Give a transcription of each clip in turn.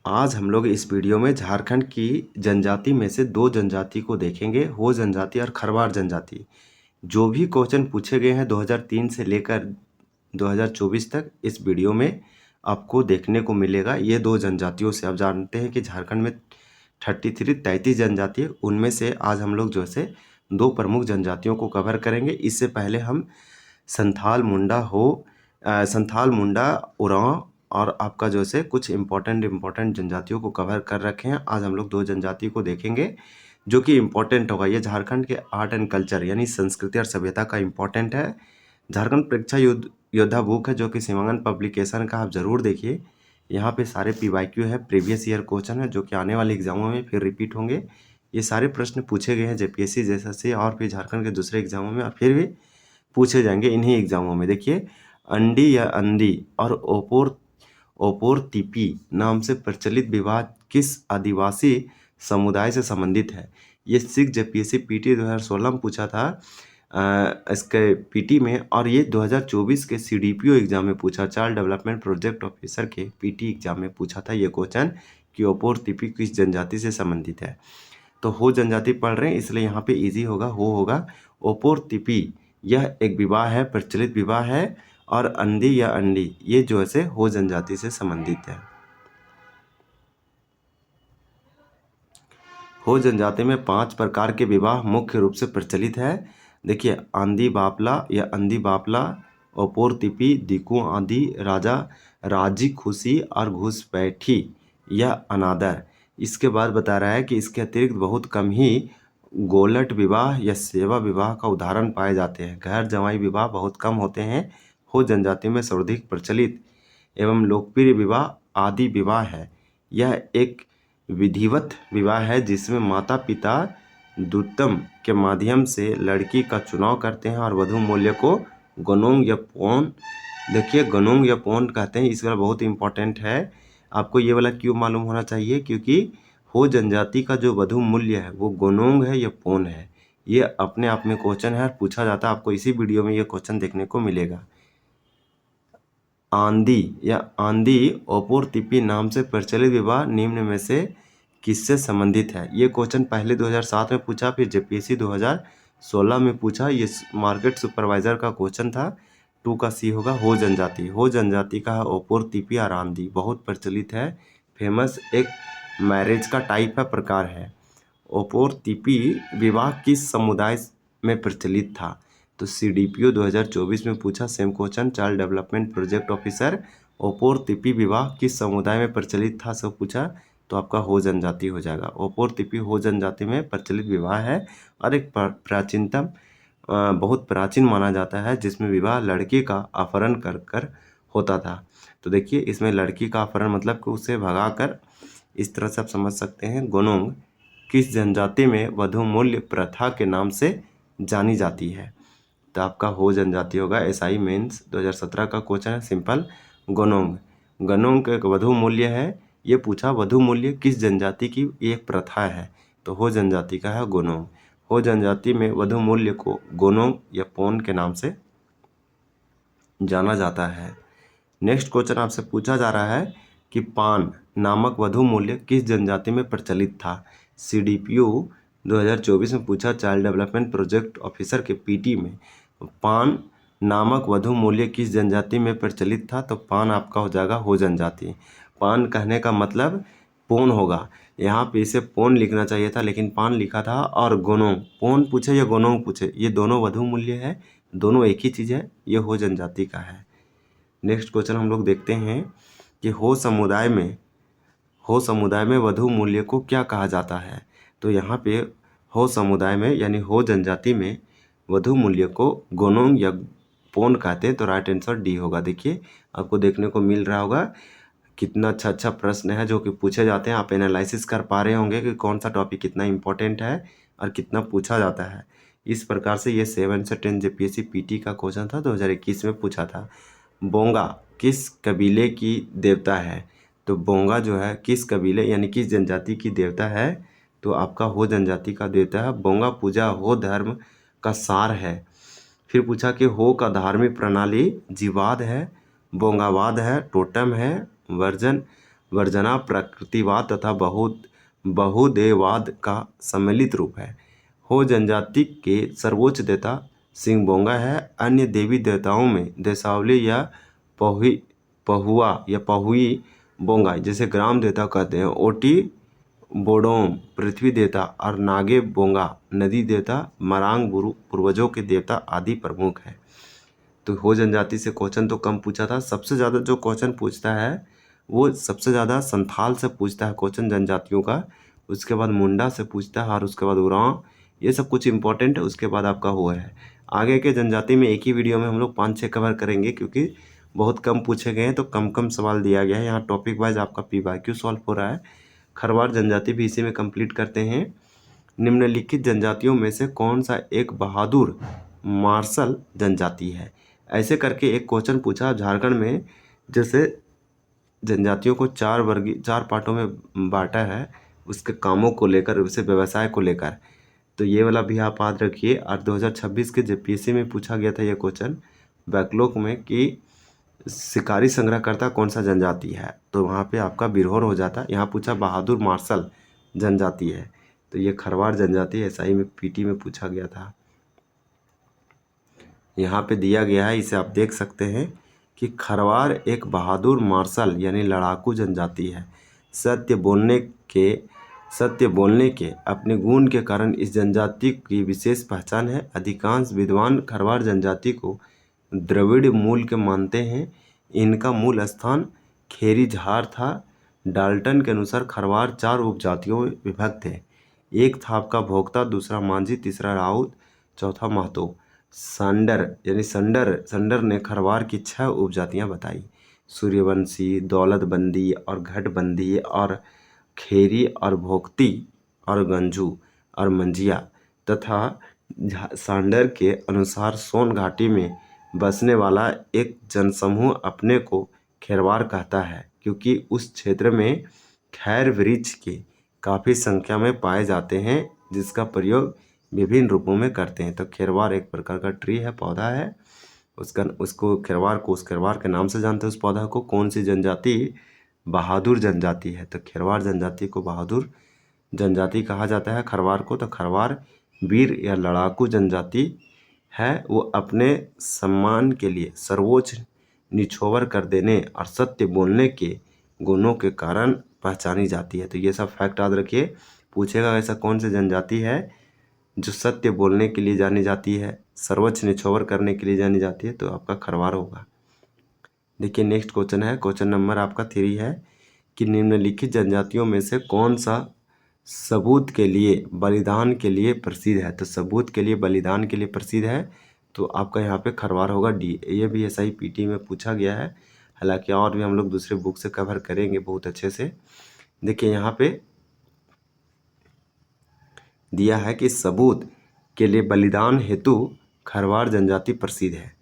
आज हम लोग इस वीडियो में झारखंड की जनजाति में से दो जनजाति को देखेंगे, हो जनजाति और खरवार जनजाति। जो भी क्वेश्चन पूछे गए हैं 2003 से लेकर 2024 तक इस वीडियो में आपको देखने को मिलेगा। ये दो जनजातियों से आप जानते हैं कि झारखंड में 33 जनजाति है, उनमें से आज हम लोग जो है दो प्रमुख जनजातियों को कवर करेंगे। इससे पहले हम संथाल मुंडा उरांव और आपका जो है कुछ इम्पोर्टेंट जनजातियों को कवर कर रखे हैं। आज हम लोग दो जनजाति को देखेंगे जो कि इम्पोर्टेंट होगा। ये झारखंड के आर्ट एंड कल्चर यानी संस्कृति और सभ्यता का इम्पोर्टेंट है। झारखंड परीक्षा योद्धा बुक है जो कि सिमंगन पब्लिकेशन का, आप ज़रूर देखिए। यहाँ पे सारे PYQ है, प्रीवियस ईयर क्वेश्चन है जो कि आने वाले एग्जामों में फिर रिपीट होंगे। ये सारे प्रश्न पूछे गए हैं JPSC जैसा और फिर झारखंड के दूसरे एग्जामों में और फिर भी पूछे जाएंगे इन्हीं एग्जामों में। देखिए, अंडी या अंधी और ओपोर तिपी नाम से प्रचलित विवाह किस आदिवासी समुदाय से संबंधित है? ये सिख JPSC PT 2016 में पूछा था इसके PT में, और ये 2024 के CDPO एग्जाम में पूछा, चाइल्ड डेवलपमेंट प्रोजेक्ट ऑफिसर के PT एग्जाम में पूछा था ये क्वेश्चन कि ओपोर तिपी किस जनजाति से संबंधित है। तो हो जनजाति पढ़ रहे हैं इसलिए यहाँ पे इजी होगा, हो होगा। ओपोर तिपी यह एक विवाह है, प्रचलित विवाह है, और अंधी या अंडी ये जो है हो जनजाति से संबंधित है। हो जनजाति में 5 प्रकार के विवाह मुख्य रूप से प्रचलित है। देखिए, आंधी बापला या अंधी बापला, ओपोर तिपी, दिकू आंधी, राजा राजी खुशी और घुसपैठी या अनादर। इसके बाद बता रहा है कि इसके अतिरिक्त बहुत कम ही गोलट विवाह या सेवा विवाह का उदाहरण पाए जाते हैं। घर जमाई विवाह बहुत कम होते हैं। हो जनजाति में सर्वाधिक प्रचलित एवं लोकप्रिय विवाह आदि विवाह है। यह एक विधिवत विवाह है जिसमें माता पिता द्वितम के माध्यम से लड़की का चुनाव करते हैं और वधु मूल्य को गोनोंग या पोन, देखिए गोनोंग या पोन कहते हैं। इस वाला बहुत इंपॉर्टेंट है, आपको ये वाला क्यों मालूम होना चाहिए, क्योंकि हो जनजाति का जो वधु मूल्य है वो गोनोंग है या पोन है। ये अपने आप में क्वेश्चन है, पूछा जाता है, आपको इसी वीडियो में ये क्वेश्चन देखने को मिलेगा। आंधी या आंधी ओपोर तिपी नाम से प्रचलित विवाह निम्न में से किससे संबंधित है? ये क्वेश्चन पहले 2007 में पूछा, फिर JPSC 2016 में पूछा। ये मार्केट सुपरवाइजर का क्वेश्चन था। 2 का C होगा। हो जनजाति, हो जनजाति का है ओपोर तिपी और आंधी, बहुत प्रचलित है, फेमस एक मैरिज का टाइप है, प्रकार है। ओपोर तिपी विवाह किस समुदाय में प्रचलित था? तो CDPO 2024 में पूछा same question, child development project officer, ओपोर तिपी विवाह किस समुदाय में प्रचलित था, सब पूछा, तो आपका हो जनजाति हो जाएगा। ओपोर तिपी हो जनजाति में प्रचलित विवाह है और एक प्राचीनतम बहुत प्राचीन माना जाता है, जिसमें विवाह लड़की का अपहरण कर कर होता था। तो देखिए, इसमें लड़की का अपहरण मतलब कि उसे भगाकर, इस तरह से आप समझ सकते हैं। गोनोंग किस जनजाति में वधु मूल्य प्रथा के नाम से जानी जाती है? तो आपका हो जनजाति होगा। SI मेंस 2017 का क्वेश्चन है, सिंपल। गोनोंग, गोनोंग का एक वधु मूल्य है, ये पूछा वधु मूल्य किस जनजाति की एक प्रथा है, तो हो जनजाति का है गोनोंग। हो जनजाति में वधु मूल्य को गोनोंग या पोन के नाम से जाना जाता है। नेक्स्ट क्वेश्चन आपसे पूछा जा रहा है कि पान नामक वधु मूल्य किस जनजाति में प्रचलित था? CDPO 2024 में पूछा, चाइल्ड डेवलपमेंट प्रोजेक्ट ऑफिसर के PT में पान नामक वधु मूल्य किस जनजाति में प्रचलित था? तो पान आपका हो जाएगा हो जनजाति। पान कहने का मतलब पोन होगा, यहाँ पे इसे पोन लिखना चाहिए था लेकिन पान लिखा था। और गोनोंग, पोन पूछे या गोनोंग पूछे, ये दोनों वधु मूल्य है, दोनों एक ही चीज़ है, ये हो जनजाति का है। नेक्स्ट क्वेश्चन हम लोग देखते हैं कि हो समुदाय में वधु मूल्य को क्या कहा जाता है? तो यहाँ पे हो समुदाय में यानी हो जनजाति में वधु मूल्य को गोनोंग या पोन कहते हैं, तो राइट आंसर D होगा। देखिए, आपको देखने को मिल रहा होगा कितना अच्छा प्रश्न है जो कि पूछे जाते हैं। आप एनालिसिस कर पा रहे होंगे कि कौन सा टॉपिक कितना इंपॉर्टेंट है और कितना पूछा जाता है। इस प्रकार से ये 7 से 10 JPSC PT का क्वेश्चन था, 2021 में पूछा था। बोंगा किस कबीले की देवता है? तो बोंगा जो है किस कबीले यानी किस जनजाति की देवता है? तो आपका हो जनजाति का देवता है। बोंगा पूजा हो धर्म का सार है। फिर पूछा कि हो का धार्मिक प्रणाली जीवाद है, बोंगावाद है, टोटम है, वर्जना प्रकृतिवाद तथा बहुदेववाद का सम्मिलित रूप है। हो जनजाति के सर्वोच्च देवता सिंहबोंगा है। अन्य देवी देवताओं में देसावली या पहुई बोंगा जैसे ग्राम देवता कहते हैं, ओटी बोडोम पृथ्वी देवता और नागे बोंगा नदी देवता, मरांग पूर्वजों के देवता आदि प्रमुख है। तो हो जनजाति से क्वेश्चन तो कम पूछा था। सबसे ज़्यादा जो क्वेश्चन पूछता है वो सबसे ज़्यादा संथाल से पूछता है क्वेश्चन जनजातियों का, उसके बाद मुंडा से पूछता है और उसके बाद उरांव, ये सब कुछ इंपॉर्टेंट है। उसके बाद आपका हुआ है। आगे के जनजाति में एक ही वीडियो में हम लोग 5-6 कवर करेंगे, क्योंकि बहुत कम पूछे गए हैं तो कम कम सवाल दिया गया है। यहाँ टॉपिक वाइज आपका PYQ सॉल्व हो रहा है। खरवार जनजाति भी इसी में कंप्लीट करते हैं। निम्नलिखित जनजातियों में से कौन सा एक बहादुर मार्शल जनजाति है? ऐसे करके एक क्वेश्चन पूछा झारखंड में, जैसे जनजातियों को 4 पार्टों में बांटा है उसके कामों को लेकर, उसे व्यवसाय को लेकर। तो ये वाला भी आप याद रखिए। और 2026 के JPSC में पूछा गया था ये क्वेश्चन बैकलॉग में कि शिकारी संग्रहकर्ता कौन सा जनजाति है, तो वहाँ पे आपका बिरहोर हो जाता। यहाँ पूछा बहादुर मार्शल जनजाति है, तो ये खरवार जनजाति SI में PT में पूछा गया था। यहाँ पे दिया गया है, इसे आप देख सकते हैं कि खरवार एक बहादुर मार्शल यानी लड़ाकू जनजाति है। सत्य बोलने के अपने गुण के कारण इस जनजाति की विशेष पहचान है। अधिकांश विद्वान खरवार जनजाति को द्रविड़ मूल के मानते हैं। इनका मूल स्थान खेरी झार था। डाल्टन के अनुसार खरवार 4 उपजातियों में विभक्त है। एक था आपका भोक्ता, दूसरा मांझी, तीसरा राउत, चौथा महतो। संडर ने खरवार की 6 उपजातियां बताई, सूर्यवंशी, दौलतबंदी और घटबंदी और खेरी और भोक्ती और गंजू और मंजिया। तथा सांडर के अनुसार सोन घाटी में बसने वाला एक जनसमूह अपने को खेरवार कहता है, क्योंकि उस क्षेत्र में खैर वृक्ष के काफ़ी संख्या में पाए जाते हैं, जिसका प्रयोग विभिन्न रूपों में करते हैं। तो खेरवार एक प्रकार का ट्री है, पौधा है। उसको खेरवार के नाम से जानते हैं उस पौधा को। कौन सी जनजाति? बहादुर जनजाति है। तो खेरवार जनजाति को बहादुर जनजाति कहा जाता है। खरवार को तो खरवार वीर या लड़ाकू जनजाति है। वो अपने सम्मान के लिए सर्वोच्च निछोवर कर देने और सत्य बोलने के गुणों के कारण पहचानी जाती है। तो ये सब फैक्ट याद रखिए। पूछेगा ऐसा कौन सी जनजाति है जो सत्य बोलने के लिए जानी जाती है, सर्वोच्च निछोवर करने के लिए जानी जाती है, तो आपका खरवार होगा। देखिए नेक्स्ट क्वेश्चन है, क्वेश्चन नंबर आपका 3 है कि निम्नलिखित जनजातियों में से कौन सा सबूत के लिए बलिदान के लिए प्रसिद्ध है? तो सबूत के लिए बलिदान के लिए प्रसिद्ध है, तो आपका यहाँ पे खरवार होगा D। ये भी SI PT में पूछा गया है, हालांकि और भी हम लोग दूसरे बुक से कवर करेंगे बहुत अच्छे से। देखिए यहाँ पे दिया है कि सबूत के लिए बलिदान हेतु खरवार जनजाति प्रसिद्ध है।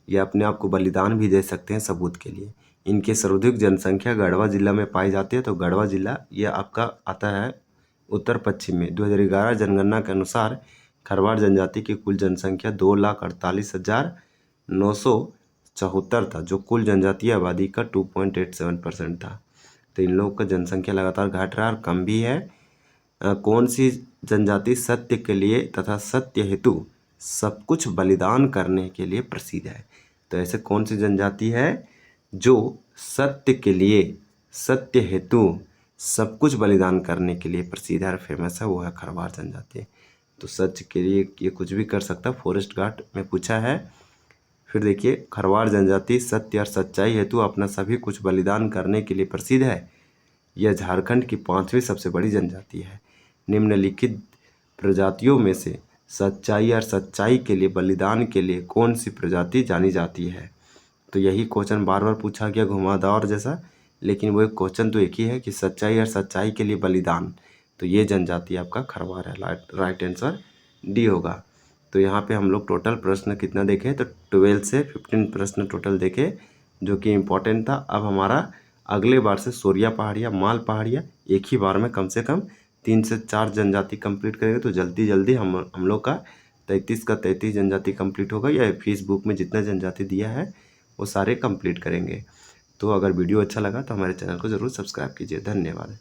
ये अपने आप को बलिदान भी दे सकते हैं सबूत के लिए। इनके सर्वाधिक जनसंख्या गढ़वा जिला में पाई जाती है। तो गढ़वा जिला ये आपका आता है उत्तर पश्चिम में। 2011 जनगणना के अनुसार खरवार जनजाति की कुल जनसंख्या 2,48,974 था, जो कुल जनजातीय आबादी का 2.87% था। तो इन लोगों का जनसंख्या लगातार घट रहा है और कम भी है। कौन सी जनजाति सत्य के लिए तथा सत्य हेतु सब कुछ बलिदान करने के लिए प्रसिद्ध है? तो ऐसे कौन सी जनजाति है जो सत्य के लिए, सत्य हेतु सब कुछ बलिदान करने के लिए प्रसिद्ध है और फेमस है? वो है खरवार जनजाति। तो सच के लिए ये कुछ भी कर सकता है, फॉरेस्ट गार्ड में पूछा है। फिर देखिए खरवार जनजाति सत्य और सच्चाई हेतु अपना सभी कुछ बलिदान करने के लिए प्रसिद्ध है। यह झारखंड की 5वीं सबसे बड़ी जनजाति है। निम्नलिखित प्रजातियों में से सच्चाई और सच्चाई के लिए बलिदान के लिए कौन सी प्रजाति जानी जाती है? तो यही क्वेश्चन बार बार पूछा गया घुमावदार जैसा, लेकिन वो एक क्वेश्चन तो एक ही है कि सच्चाई और सच्चाई के लिए बलिदान। तो ये जनजाति आपका खरवार है। राइट आंसर D होगा। तो यहाँ पे हम लोग टोटल प्रश्न कितना देखें? तो 12 से 15 प्रश्न टोटल देखे, जो कि इम्पोर्टेंट था। अब हमारा अगले बार से सोरिया पहाड़िया, माल पहाड़िया एक ही बार में कम से कम 3 से 4 जनजाति कंप्लीट करेंगे। तो जल्दी जल्दी हम लोग का 33 का 33 जनजाति कंप्लीट होगा, या फेसबुक में जितना जनजाति दिया है वो सारे कंप्लीट करेंगे। तो अगर वीडियो अच्छा लगा तो हमारे चैनल को ज़रूर सब्सक्राइब कीजिए। धन्यवाद।